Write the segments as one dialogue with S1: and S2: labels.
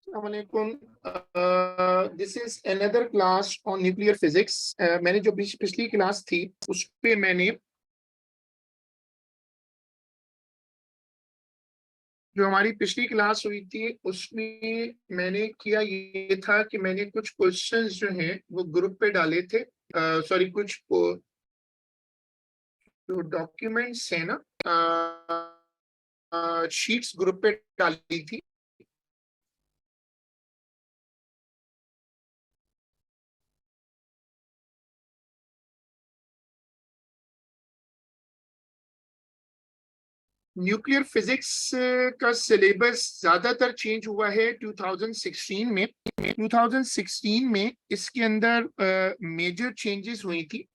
S1: अस्सलामुअलैकुम। This is another class on nuclear physics. मैंने जो पिछली क्लास थी उस पे मैंने जो हमारी पिछली क्लास हुई थी उसमें मैंने किया ये था कि मैंने कुछ क्वेश्चंस जो हैं वो ग्रुप पे डाले थे। सॉरी, कुछ जो डॉक्यूमेंट्स है ना, शीट्स ग्रुप पे डाली थी। न्यूक्लियर फिजिक्स का सिलेबस ज्यादातर चेंज हुआ है 2016 में। 2016 में इसके अंदर मेजर चेंजेस हुई थी।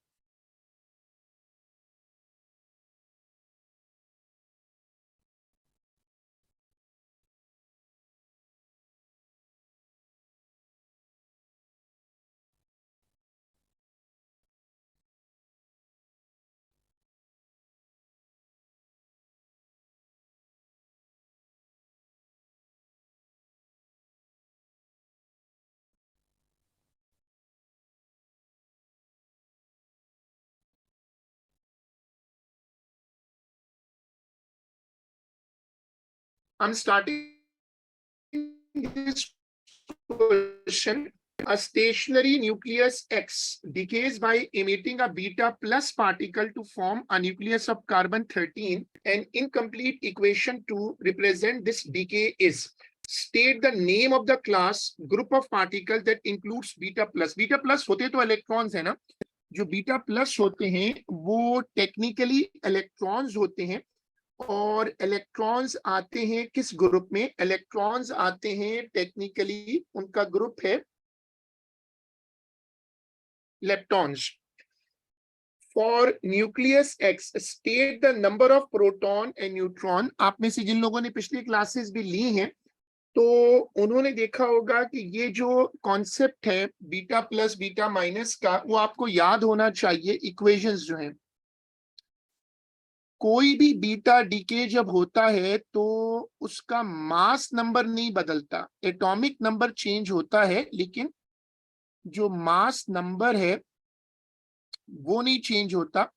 S1: I am starting this question. A stationary nucleus X decays by emitting a beta plus particle to form a nucleus of carbon 13. An incomplete equation to represent this decay is. State the name of the class group of particles that includes beta plus. Beta plus होते तो electrons है ना, जो beta plus होते हैं वो technically electrons होते हैं। और इलेक्ट्रॉन्स आते हैं किस ग्रुप में? इलेक्ट्रॉन्स आते हैं टेक्निकली, उनका ग्रुप है leptons. For nucleus X, state the number of proton and neutron. आप में से जिन लोगों ने पिछली क्लासेस भी ली हैं तो उन्होंने देखा होगा कि ये जो कॉन्सेप्ट है बीटा प्लस बीटा माइनस का, वो आपको याद होना चाहिए। इक्वेशंस जो हैं, कोई भी बीटा डीके जब होता है तो उसका मास नंबर नहीं बदलता, एटॉमिक नंबर चेंज होता है, लेकिन जो मास नंबर है वो नहीं चेंज होता।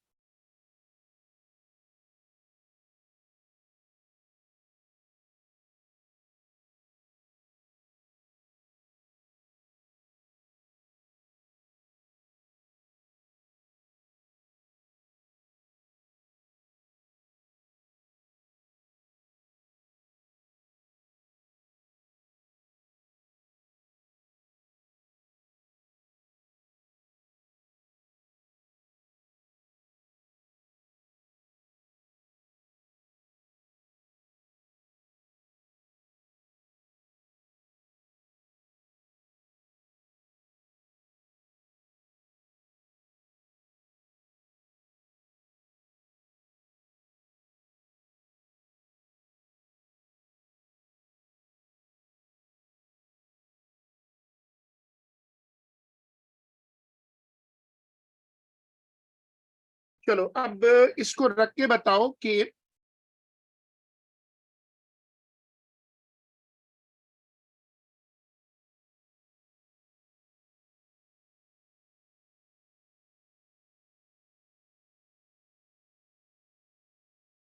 S1: चलो अब इसको रख के बताओ कि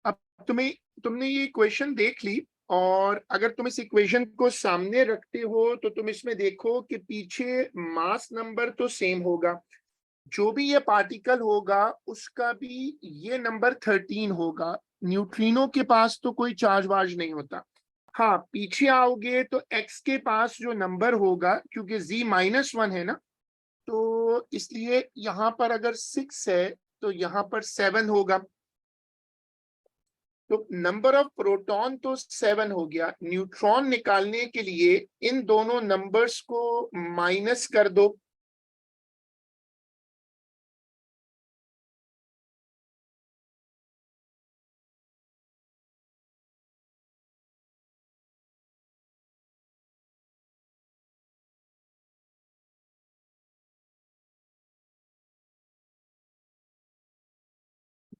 S1: अब तुमने ये इक्वेशन देख ली, और अगर तुम इस इक्वेशन को सामने रखते हो तो तुम इसमें देखो कि पीछे मास नंबर तो सेम होगा, जो भी ये पार्टिकल होगा उसका भी ये नंबर 13 होगा। न्यूट्रिनो के पास तो कोई चार्ज वार्ज नहीं होता। हाँ, पीछे आओगे तो एक्स के पास जो नंबर होगा, क्योंकि z-1 है ना, तो इसलिए यहां पर अगर 6 है तो यहां पर 7 होगा। तो नंबर ऑफ प्रोटॉन तो 7 हो गया। न्यूट्रॉन निकालने के लिए इन दोनों नंबर्स को माइनस कर दो।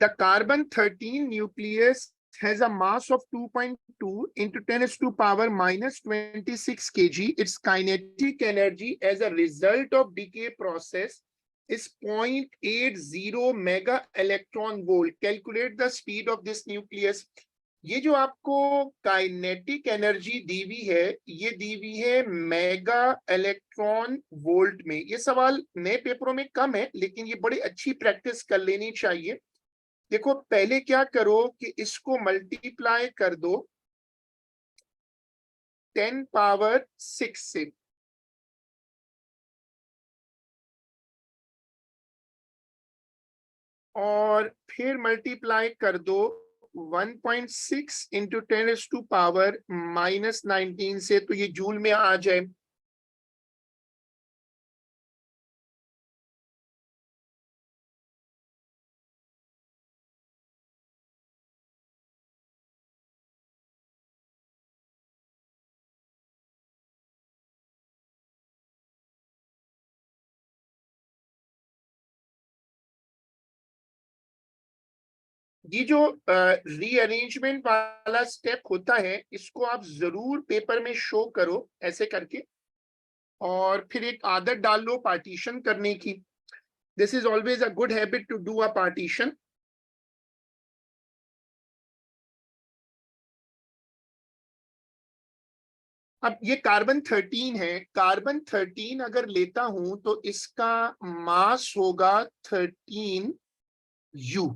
S1: The carbon 13 nucleus has a mass of 2.2 into 10 raised to power minus 26 kg. Its kinetic energy as a result of decay process is 0.80 mega electron volt. Calculate the speed of this nucleus. ये जो आपको kinetic energy दी हुई है, ये दी हुई है mega electron volt में. ये सवाल नए पेपरों में कम है, लेकिन ये बड़ी अच्छी प्रैक्टिस कर लेनी चाहिए. देखो, पहले क्या करो कि इसको मल्टीप्लाई कर दो 10 पावर 6 से, और फिर मल्टीप्लाई कर दो 1.6 इंटू 10 टू पावर माइनस 19 से, तो ये जूल में आ जाए. ये जो रीअरेंजमेंट वाला स्टेप होता है, इसको आप जरूर पेपर में शो करो ऐसे करके, और फिर एक आदत डाल लो पार्टीशन करने की. This is always a good habit to do a partition. अब ये कार्बन 13 है. कार्बन 13 अगर लेता हूं तो इसका मास होगा 13 U.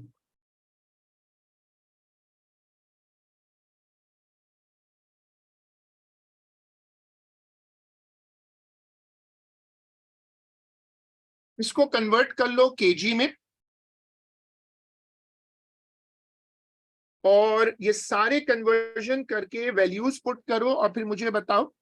S1: इसको कन्वर्ट कर लो केजी में, और ये सारे कन्वर्जन करके वैल्यूज पुट करो और फिर मुझे बताओ.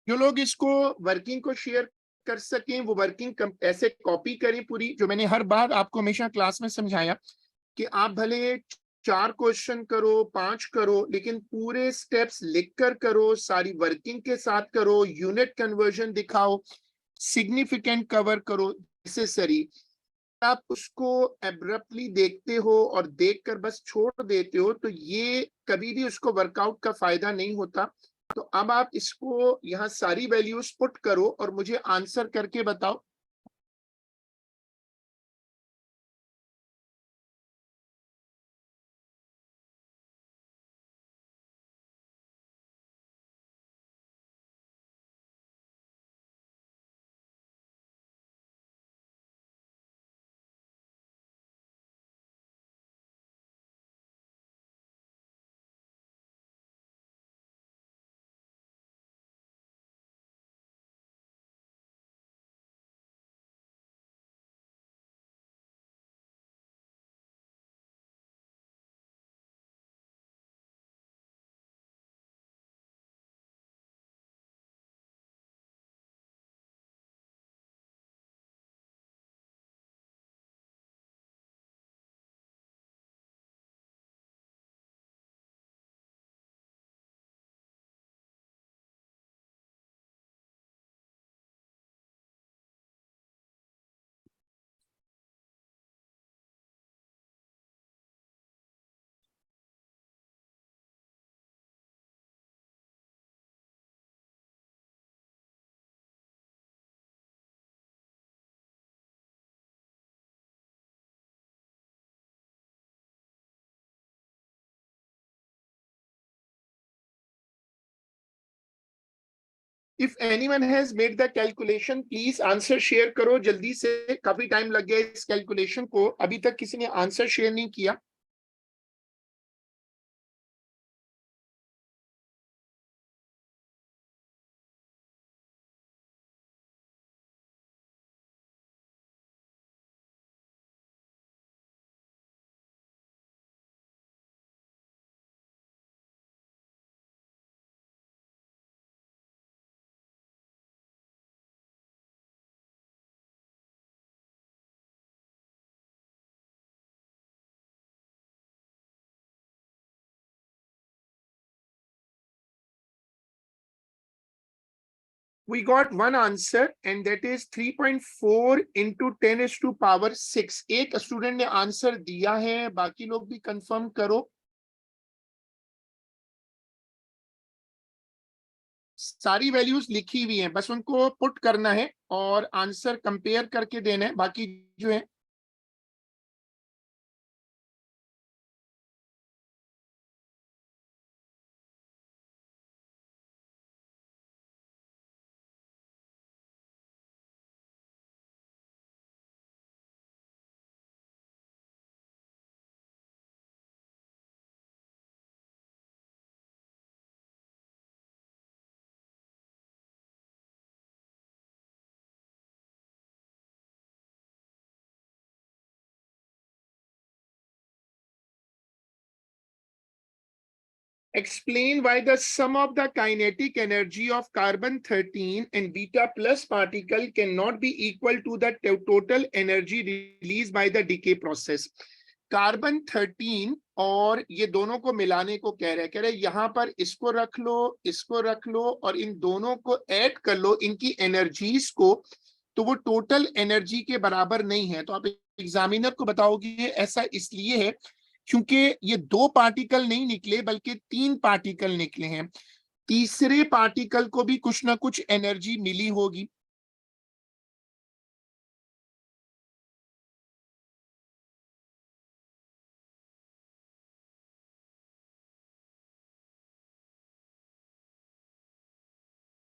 S1: जो लोग इसको वर्किंग को शेयर कर सकें, वो वर्किंग ऐसे कॉपी करें पूरी, जो मैंने हर बार आपको हमेशा क्लास में समझाया कि आप भले 4 क्वेश्चन करो, 5 करो, लेकिन पूरे स्टेप्स लिखकर करो, सारी वर्किंग के साथ करो, यूनिट कन्वर्जन दिखाओ, सिग्निफिकेंट कवर करो, नेसेसरी. आप उसको एब्रप्टली देखते हो और देखकर बस छोड़ देते हो, तो ये कभी भी उसको वर्कआउट का फायदा नहीं होता. तो अब आप इसको यहाँ सारी वैल्यूज पुट करो और मुझे आंसर करके बताओ. If anyone has made the calculation please answer share करो जल्दी से, काफी टाइम लग गया इस कैलकुलेशन को, अभी तक किसी ने आंसर शेयर नहीं किया। We got one answer and that is 3.4 into 10 is to power 6। एक स्टूडेंट ने आंसर दिया है, बाकी लोग भी कंफर्म करो। सारी वैल्यूज लिखी हुई हैं, बस उनको पुट करना है और आंसर कंपेयर करके देना है, बाकी जो है। Explain why the sum of the kinetic energy of carbon-13 and beta plus particle cannot be equal to the total energy released by the decay process। Carbon 13 और ये दोनों को मिलाने को कह रहे यहां पर इसको रख लो, इसको रख लो और इन दोनों को ऐड कर लो, इनकी एनर्जीज को, तो वो टोटल एनर्जी के बराबर नहीं है। तो आप एग्जामिनर को बताओगे ऐसा इसलिए है क्योंकि ये दो पार्टिकल नहीं निकले बल्कि तीन पार्टिकल निकले हैं, तीसरे पार्टिकल को भी कुछ ना कुछ एनर्जी मिली होगी।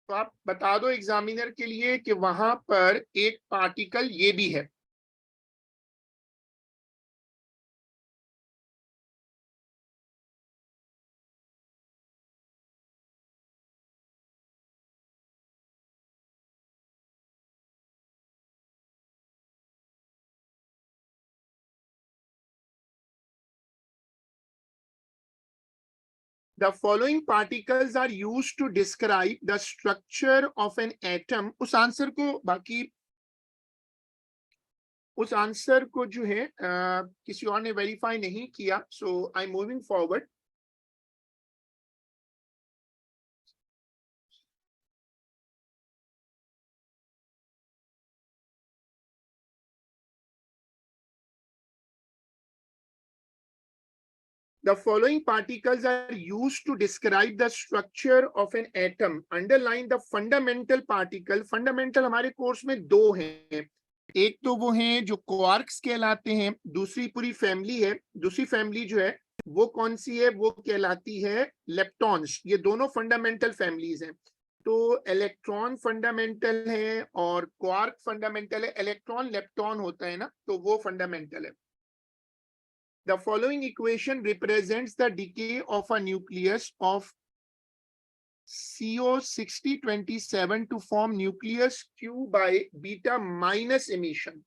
S1: तो आप बता दो एग्जामिनर के लिए कि वहां पर एक पार्टिकल ये भी है। The following particles are used to describe the structure of an atom। उस आंसर को बाकी उस आंसर को जो है किसी और ने वेरीफाई नहीं किया, so I am moving forward. The following particles are used to describe the structure of an atom। Underline the fundamental particle। Fundamental हमारे कोर्स में दो हैं, एक तो वो हैं जो क्वार्क्स कहलाते हैं, दूसरी पूरी फैमिली है। दूसरी फैमिली जो है वो कौन सी है, वो कहलाती है लेप्टॉन्स। ये दोनों फंडामेंटल फैमिलीज हैं। तो इलेक्ट्रॉन फंडामेंटल है और क्वार्क फंडामेंटल है। इलेक्ट्रॉन लेप्टॉन होता है ना, तो वो फंडामेंटल है। The following equation represents the decay of a nucleus of CO6027 to form nucleus Q by beta minus emission।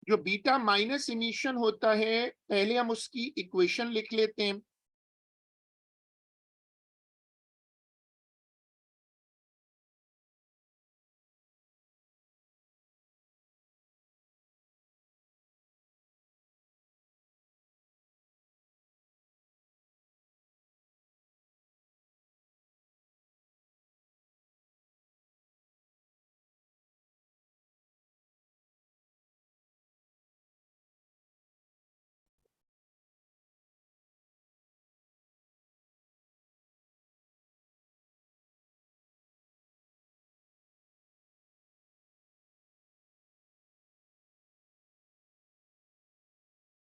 S1: जो बीटा माइनस इमिशन होता है, पहले हम उसकी इक्वेशन लिख लेते हैं।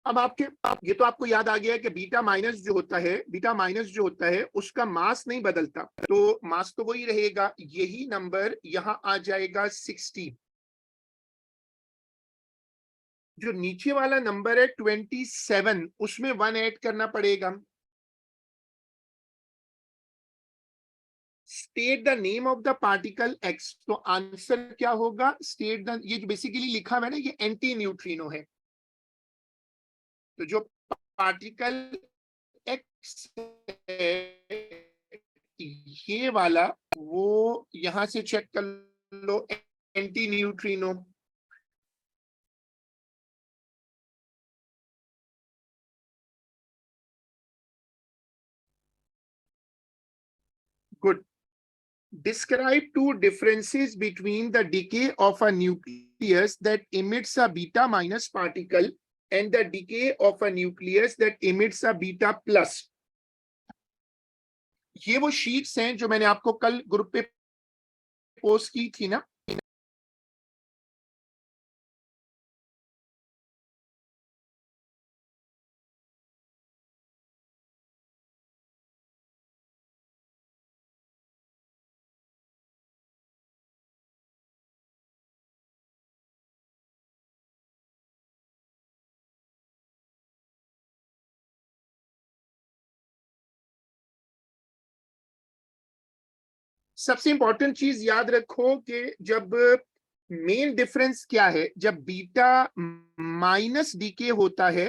S1: अब ये तो आपको याद आ गया कि बीटा माइनस जो होता है उसका मास नहीं बदलता, तो मास तो वही रहेगा, यही नंबर यहां आ जाएगा 60। जो नीचे वाला नंबर है 27, उसमें 1 ऐड करना पड़ेगा। State the name of the particle x, तो आंसर क्या होगा, स्टेट द, ये जो बेसिकली लिखा हुआ है ना, ये एंटी न्यूट्रिनो है। तो जो पार्टिकल एक्स है ये वाला, वो यहां से चेक कर लो, anti neutrino. Good. Describe two differences between the decay of a nucleus that emits a beta minus particle and the decay of a nucleus that emits a beta plus। ये वो शीट्स हैं जो मैंने आपको कल group पे post की थी ना। सबसे इंपॉर्टेंट चीज याद रखो कि जब मेन डिफरेंस क्या है, जब बीटा माइनस डीके होता है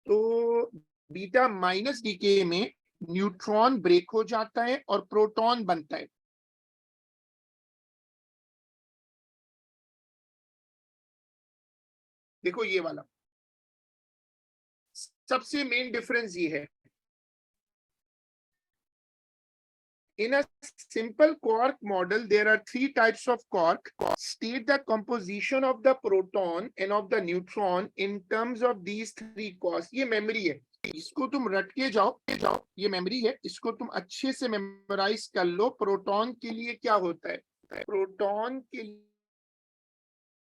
S1: तो बीटा माइनस डीके में न्यूट्रॉन ब्रेक हो जाता है और प्रोटॉन बनता है। देखो ये वाला सबसे मेन डिफरेंस ये है। In a simple quark model, there are three types of quark. State the composition of the proton and of the neutron in terms of these three quarks। ये मेमोरी है, इसको तुम रट के जाओ, ये मेमोरी है, इसको तुम अच्छे से मेमोराइज कर लो। प्रोटॉन के लिए क्या होता है, प्रोटॉन के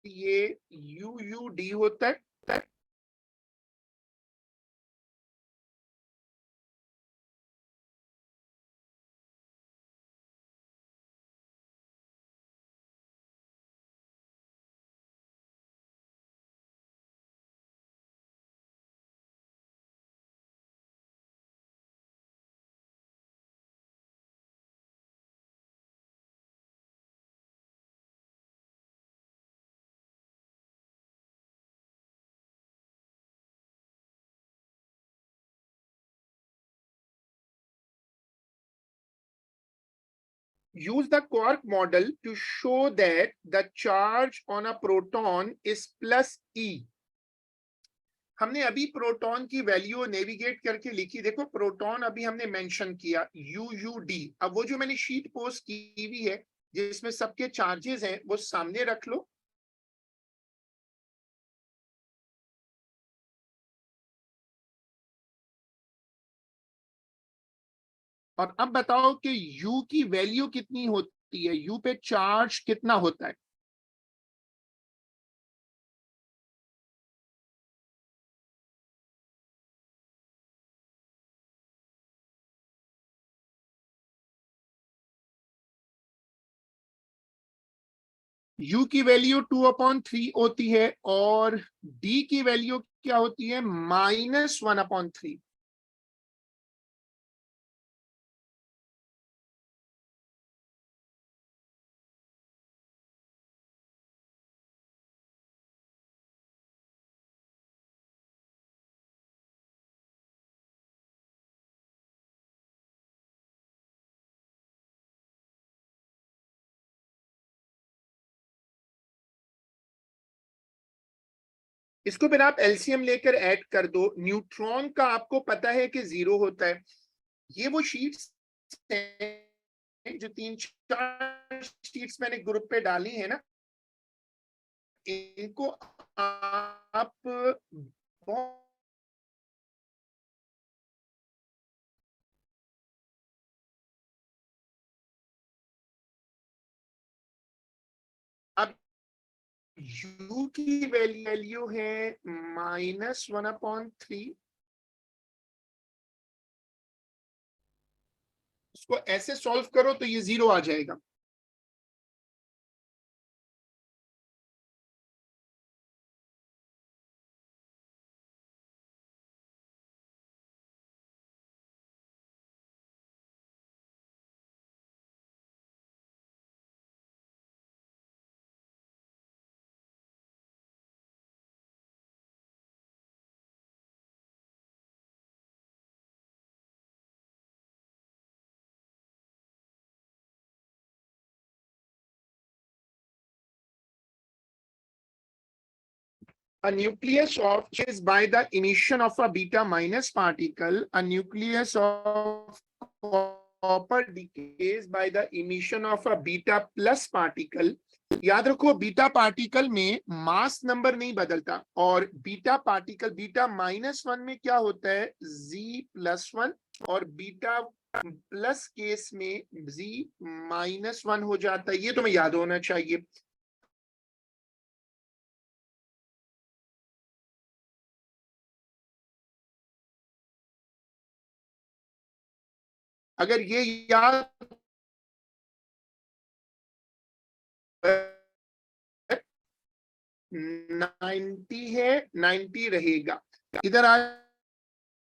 S1: लिए UUD होता है। Use the quark model to show that the charge on a proton is plus E। हमने अभी प्रोटॉन की वैल्यू नेविगेट करके लिखी, देखो प्रोटॉन अभी हमने मेंशन किया UUD। अब वो जो मैंने शीट पोस्ट की हुई है जिसमें सबके चार्जेस हैं वो सामने रख लो। और अब बताओ कि U की वैल्यू कितनी होती है, U पे चार्ज कितना होता है। U की वैल्यू 2/3 होती है और D की वैल्यू क्या होती है, -1/3। इसको फिर आप एलसीएम लेकर ऐड कर दो। न्यूट्रॉन का आपको पता है कि 0 होता है। ये वो शीट्स हैं जो 3-4 शीट्स मैंने ग्रुप पे डाली है ना, इनको आप बहुत अब u की वैल्यू है -1/3। उसको ऐसे सॉल्व करो तो ये 0 आ जाएगा। A nucleus of is by the emission of a beta minus particle. A nucleus of copper decays by the emission of a beta plus particle. याद रखो बीटा पार्टिकल में मास नंबर नहीं बदलता, और बीटा पार्टिकल बीटा -1 में क्या होता है Z+1, और बीटा प्लस केस में Z-1 हो जाता है। ये तुम्हें याद होना चाहिए। अगर ये याद 90 है, 90 रहेगा। इधर आ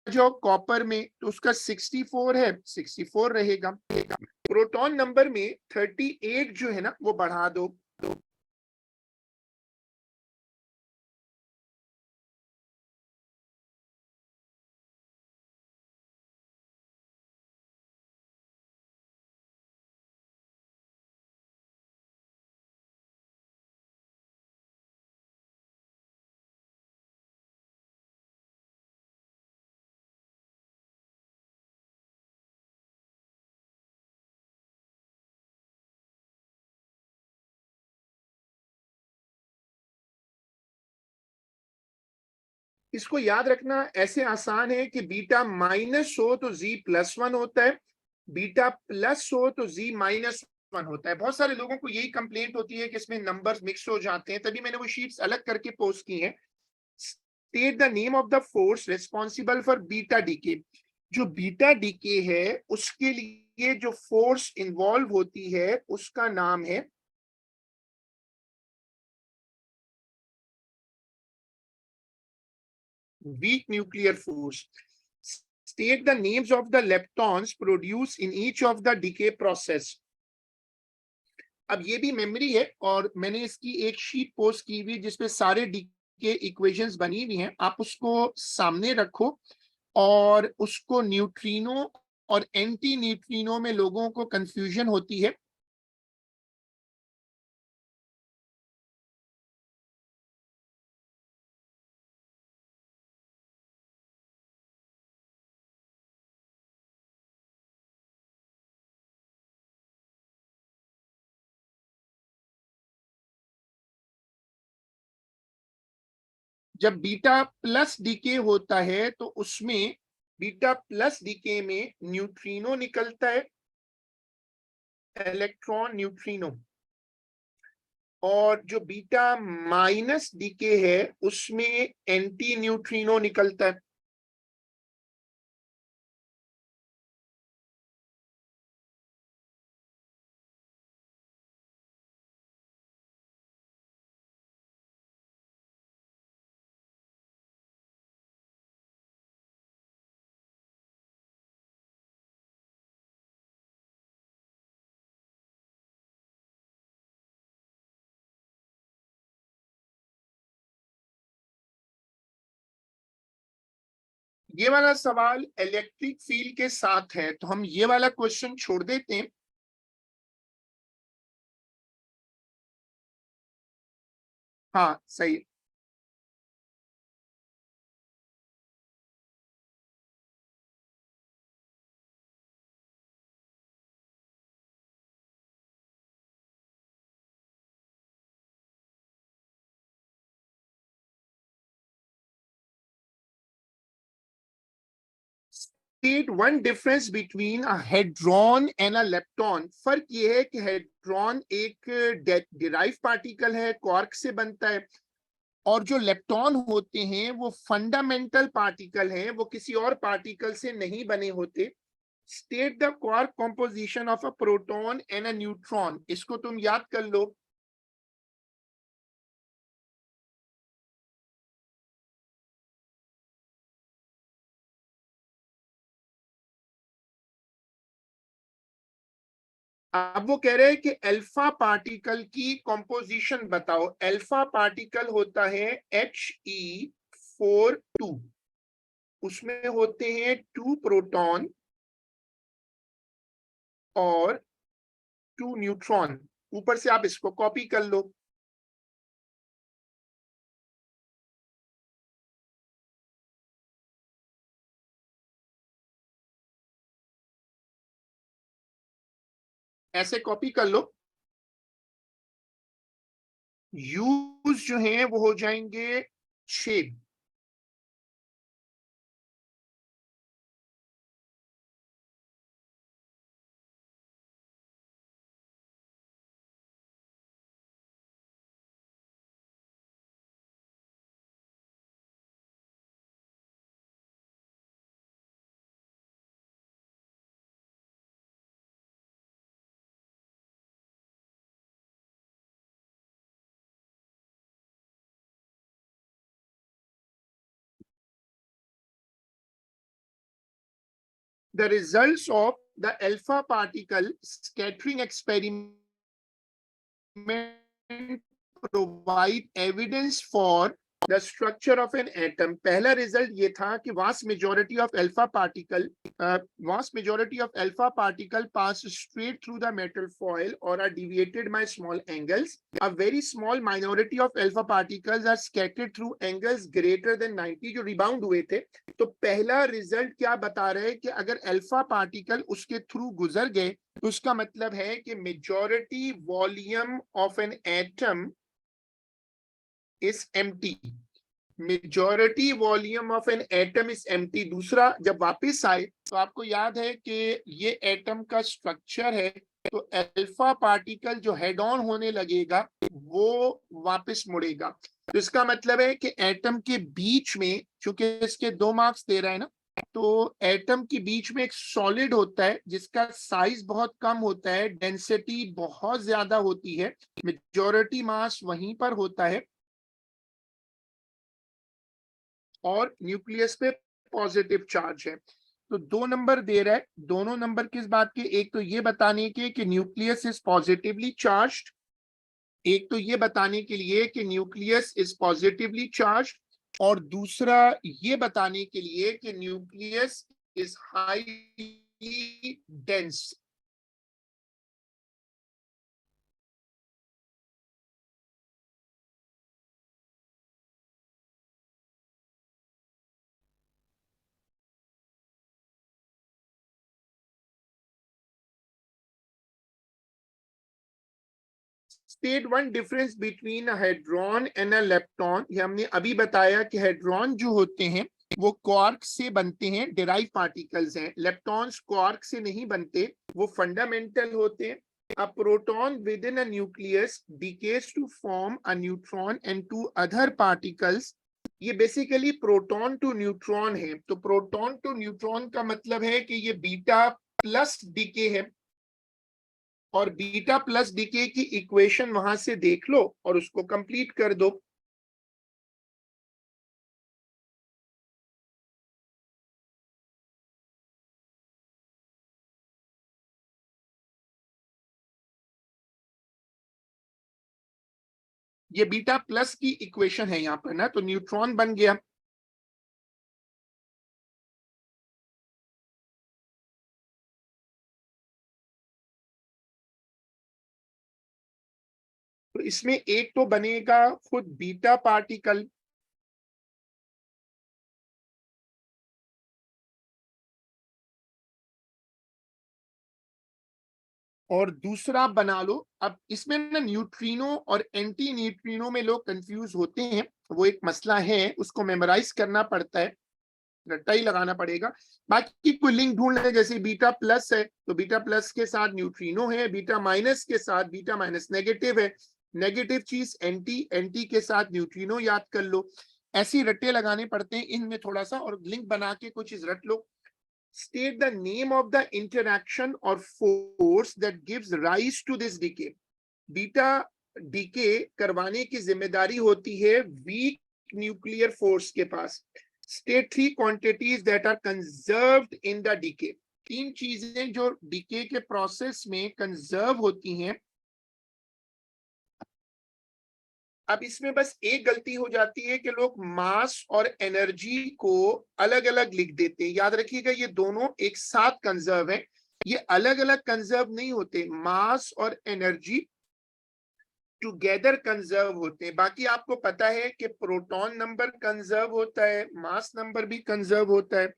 S1: जाओ कॉपर में, तो उसका 64 है, 64 रहेगा। प्रोटॉन नंबर में 38 जो है ना वो बढ़ा दो। इसको याद रखना ऐसे आसान है कि बीटा माइनस हो तो Z+1 होता है, बीटा प्लस हो तो Z-1 होता है। बहुत सारे लोगों को यही कंप्लेंट होती है कि इसमें नंबर्स मिक्स हो जाते हैं, तभी मैंने वो शीट्स अलग करके पोस्ट की हैं। State the name of the force responsible for beta decay. जो बीटा डीके है उसके लिए जो फोर्स इन्वॉल्व होती है उसका नाम है weak nuclear force. State the names of the leptons produced in each of the decay process. अब ये भी मेमोरी है, और मैंने इसकी एक शीट पोस्ट की हुई जिसपे सारे डीके इक्वेशंस बनी हुई हैं। आप उसको सामने रखो, और उसको न्यूट्रिनो और एंटी न्यूट्रिनो में लोगों को कंफ्यूजन होती है। जब बीटा प्लस डीके होता है तो उसमें बीटा प्लस डीके में न्यूट्रिनो निकलता है, इलेक्ट्रॉन न्यूट्रिनो। और जो बीटा माइनस डीके है उसमें एंटी न्यूट्रिनो निकलता है। ये वाला सवाल इलेक्ट्रिक फील्ड के साथ है, तो हम ये वाला क्वेश्चन छोड़ देते हैं। हाँ सही। One difference between a hadron and a lepton. फर्क ये है कि हेड्रॉन एक डिराइव पार्टिकल है, क्वार्क से बनता है, और जो लेप्टॉन होते हैं वो फंडामेंटल पार्टिकल हैं, वो किसी और पार्टिकल से नहीं बने होते। State the quark composition of a proton and a neutron. इसको तुम याद कर लो। अब वो कह रहे हैं कि अल्फा पार्टिकल की कॉम्पोजिशन बताओ। अल्फा पार्टिकल होता है He4 2, उसमें होते हैं 2 प्रोटॉन और 2 न्यूट्रॉन। ऊपर से आप इसको कॉपी कर लो। ऐसे कॉपी कर लो। यूज जो है वो हो जाएंगे 6। The results of the alpha particle scattering experiment provide evidence for the structure of an atom। पहला रिजल्ट ये था कि vast majority of alpha particle pass straight through the metal foil or are deviated by small angles। A very small minority of alpha particles are scattered through angles greater than 90, जो rebound हुए थे। तो पहला result क्या बता रहे हैं कि अगर अल्फा पार्टिकल उसके थ्रू गुजर गए तो उसका मतलब है कि majority volume of an atom is empty. Majority volume of an atom is empty. दूसरा, जब वापस आए तो आपको याद है कि ये एटम का स्ट्रक्चर है, तो अल्फा पार्टिकल जो हेड ऑन होने लगेगा वो वापस मुड़ेगा। तो इसका मतलब है कि एटम के बीच में, चूंकि इसके 2 मार्क्स दे रहा है ना, तो एटम के बीच में एक सॉलिड होता है जिसका साइज बहुत कम होता है, डेंसिटी बहुत ज्यादा होती है, मेजॉरिटी मास वहीं पर होता है, और न्यूक्लियस पे पॉजिटिव चार्ज है। तो 2 नंबर दे रहा है। दोनों नंबर किस बात के? एक तो ये बताने के कि न्यूक्लियस इज पॉजिटिवली चार्ज्ड, एक तो ये बताने के लिए कि न्यूक्लियस इज पॉजिटिवली चार्ज्ड, और दूसरा ये बताने के लिए कि nucleus is highly dense. State one difference between a hadron and a lepton. ये हमने अभी बताया कि हेड्रॉन जो होते हैं वो क्वार्क से बनते हैं, डिराइव पार्टिकल्स हैं। लेप्टॉन्स क्वार्क से नहीं बनते, वो फंडामेंटल होते हैं। A proton within a nucleus decays to form a neutron and two other particles. ये बेसिकली प्रोटॉन टू न्यूट्रॉन है। तो प्रोटॉन टू न्यूट्रॉन का मतलब है कि ये बीटा प्लस डीके है, और बीटा प्लस डीके की इक्वेशन वहां से देख लो और उसको कंप्लीट कर दो। ये बीटा प्लस की इक्वेशन है यहाँ पर ना, तो न्यूट्रॉन बन गया। तो इसमें एक तो बनेगा खुद बीटा पार्टिकल, और दूसरा बना लो। अब इसमें ना न्यूट्रिनो और एंटी न्यूट्रिनो में लोग कंफ्यूज होते हैं, वो एक मसला है, उसको मेमोराइज करना पड़ता है। रट्टा ही लगाना पड़ेगा। बाकी कोई लिंक ढूंढ लें, जैसे बीटा प्लस है तो बीटा प्लस के साथ न्यूट्रिनो है, बीटा माइनस के साथ बीटा माइनस नेगेटिव है, नेगेटिव चीज एंटी, एंटी के साथ न्यूट्रिनो याद कर लो। ऐसे रट्टे लगाने पड़ते हैं इनमें थोड़ा सा, और लिंक बना के कुछ चीज रट लो। State the name of the interaction or force that gives rise to this decay. Beta decay करवाने की जिम्मेदारी होती है वीक न्यूक्लियर फोर्स के पास। State 3 quantities that are conserved in the decay. 3 चीजें जो डीके के प्रोसेस में कंजर्व होती हैं। अब इसमें बस एक गलती हो जाती है कि लोग मास और एनर्जी को अलग अलग लिख देते हैं। याद रखिएगा ये दोनों एक साथ कंजर्व हैं, ये अलग अलग कंजर्व नहीं होते। मास और एनर्जी टुगेदर कंजर्व होते हैं। बाकी आपको पता है कि प्रोटॉन नंबर कंजर्व होता है, मास नंबर भी कंजर्व होता है।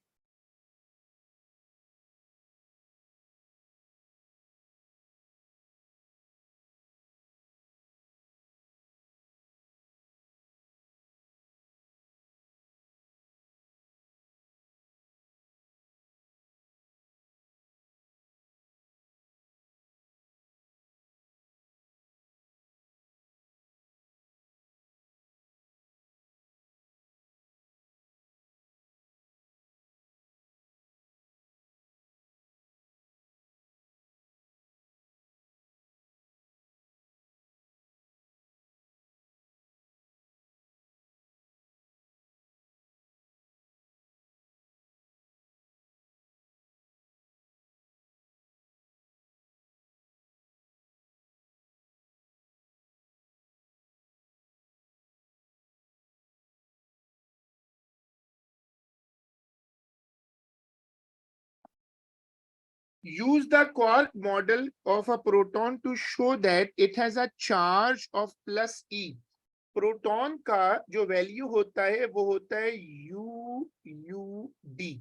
S1: Use the quark model of a proton to show that it has a charge of plus E. Proton का जो वैल्यू होता है वो होता है you U D.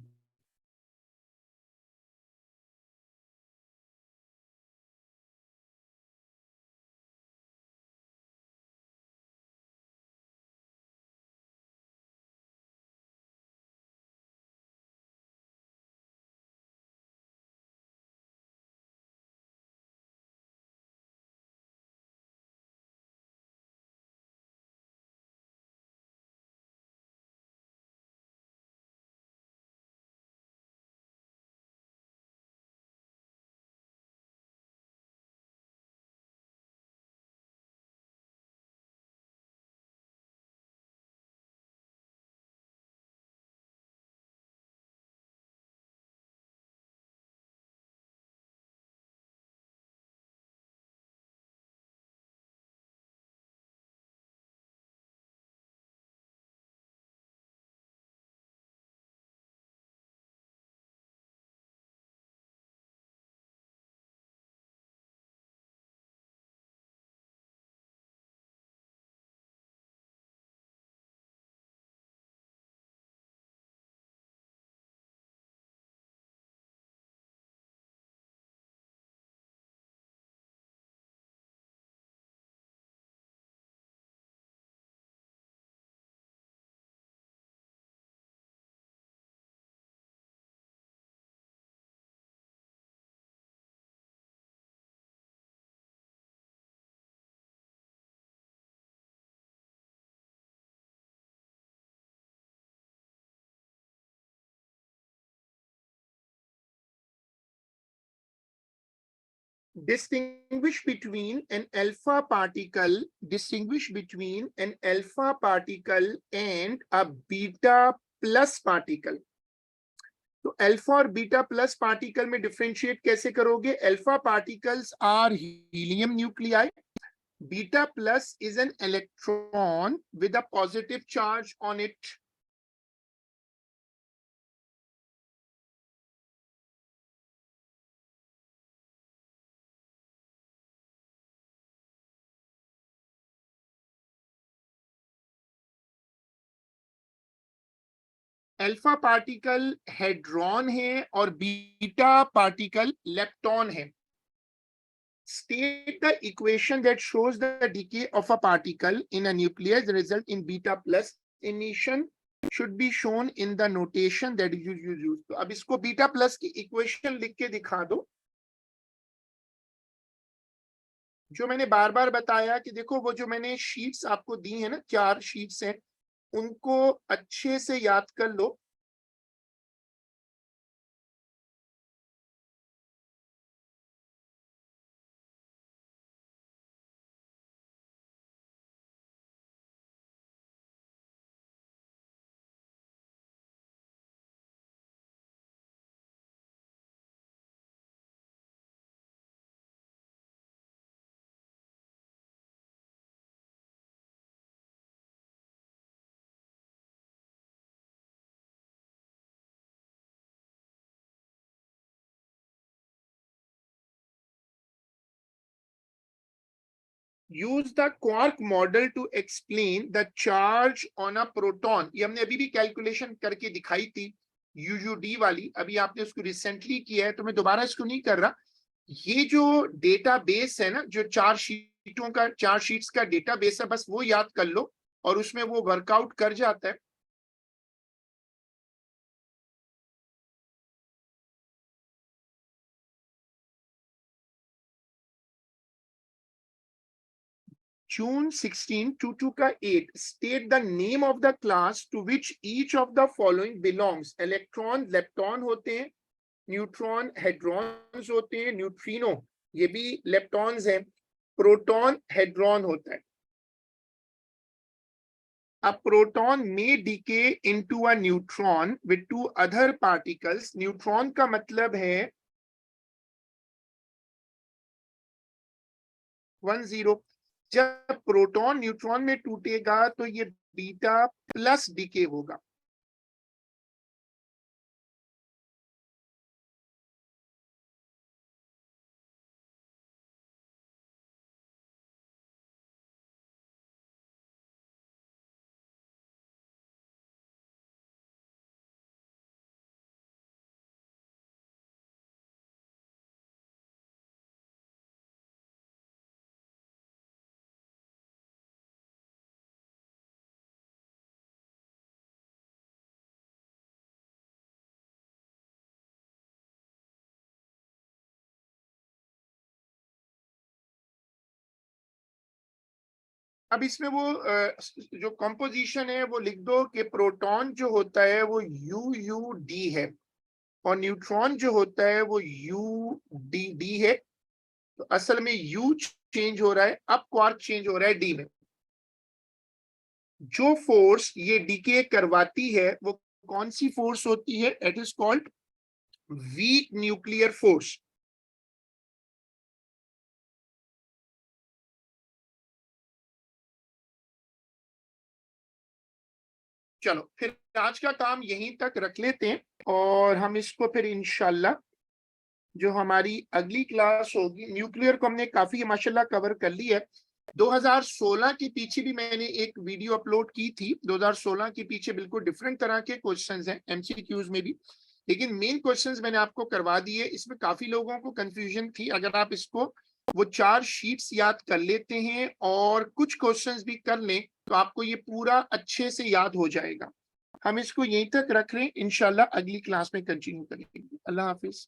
S1: Distinguish between an alpha particle, distinguish between an alpha particle and a beta plus particle. तो alpha और beta plus particle में डिफरेंशिएट कैसे करोगे? Alpha particles are helium nuclei, beta plus is an electron with a positive charge on it. Alpha particle hadron है और beta particle lepton है। State the equation that shows the decay of a particle in a nucleus result in beta plus emission should be shown in the notation that you use. तो अब इसको beta plus की equation लिख के दिखा दो। जो मैंने बार बार बताया कि देखो वो जो मैंने शीट्स आपको दी है ना, 4 शीट्स हैं, उनको अच्छे से याद कर लो। Use the quark model to explain the charge on a proton. ये हमने अभी भी कैलकुलेशन करके दिखाई थी, यूयूडी वाली, अभी आपने उसको रिसेंटली किया है तो मैं दोबारा इसको नहीं कर रहा। ये जो डेटा बेस है ना, जो 4 शीटों का, 4 शीट्स का डेटा बेस है, बस वो याद कर लो और उसमें वो वर्कआउट कर जाता है। June 16, 22 का 8, state the name of the class to which each of the following belongs। Electron lepton होते हैं, न्यूट्रॉन हेड्रॉन्स होते हैं, न्यूट्रिनो ये भी लेप्टॉन्स हैं, प्रोटॉन हेड्रॉन होता है। A proton may decay into a neutron with 2 other particles। Neutron का मतलब है 10। जब प्रोटॉन न्यूट्रॉन में टूटेगा तो ये बीटा प्लस डीके होगा। अब इसमें वो जो कंपोजिशन है वो लिख दो कि प्रोटॉन जो होता है वो UUD है और न्यूट्रॉन जो होता है वो UDD है। तो असल में U चेंज हो रहा है, अब क्वार्क चेंज हो रहा है D में। जो फोर्स ये डीके करवाती है वो कौन सी फोर्स होती है? It is called week nuclear force. चलो फिर आज का काम यहीं तक रख लेते हैं और हम इसको फिर इंशाल्लाह जो हमारी अगली क्लास होगी, न्यूक्लियर को हमने काफी माशाल्लाह कवर कर ली है। 2016 के पीछे भी मैंने एक वीडियो अपलोड की थी। 2016 के पीछे बिल्कुल डिफरेंट तरह के क्वेश्चंस हैं एमसीक्यूज में भी, लेकिन मेन क्वेश्चंस मैंने आपको करवा दिए। इसमें काफी लोगों को कंफ्यूजन थी। अगर आप इसको वो 4 शीट्स याद कर लेते हैं और कुछ क्वेश्चंस भी कर लें तो आपको ये पूरा अच्छे से याद हो जाएगा। हम इसको यहीं तक रख रहे हैं, इंशाल्लाह अगली क्लास में कंटिन्यू करेंगे। अल्लाह हाफिज।